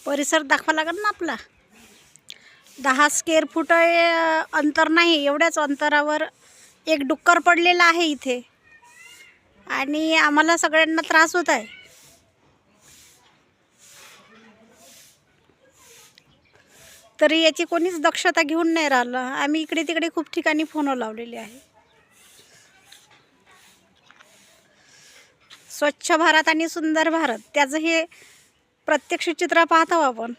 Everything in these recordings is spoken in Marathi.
परिसर दाखवा लागेल ना आपला. 10 स्क्वेअर फूट अंतर नाही, एवढ्याच अंतरावर एक डुक्कर पडलेला आहे इथे आणि आम्हाला सगळ्यांना त्रास होत आहे. तरी याची कोणीच दक्षता घेऊन नाही राहिलं. आम्ही इकडे तिकडे खूप ठिकाणी फोन लावलेले आहे. स्वच्छ भारत आणि सुंदर भारत त्याचं हे प्रत्यक्ष चित्र पाहतो आपण.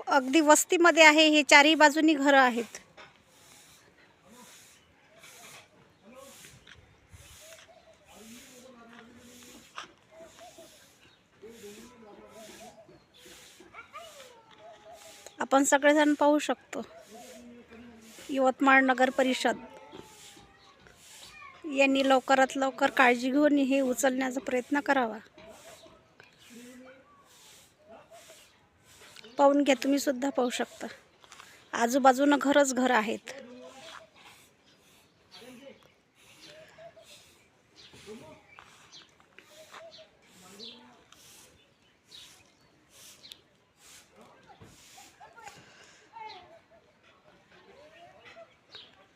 अगदी वस्तीमध्ये आहे, हे चारही बाजूनी घरं आहेत. आपण सगळेजण पाहू शकतो. यवतमाळ नगर परिषद यांनी लवकरात लवकर काळजी घेऊन हे उचलण्याचा प्रयत्न करावा. पाहून घ्या, तुम्ही सुद्धा पाहू शकता. आजूबाजूनं घरच घर आहेत.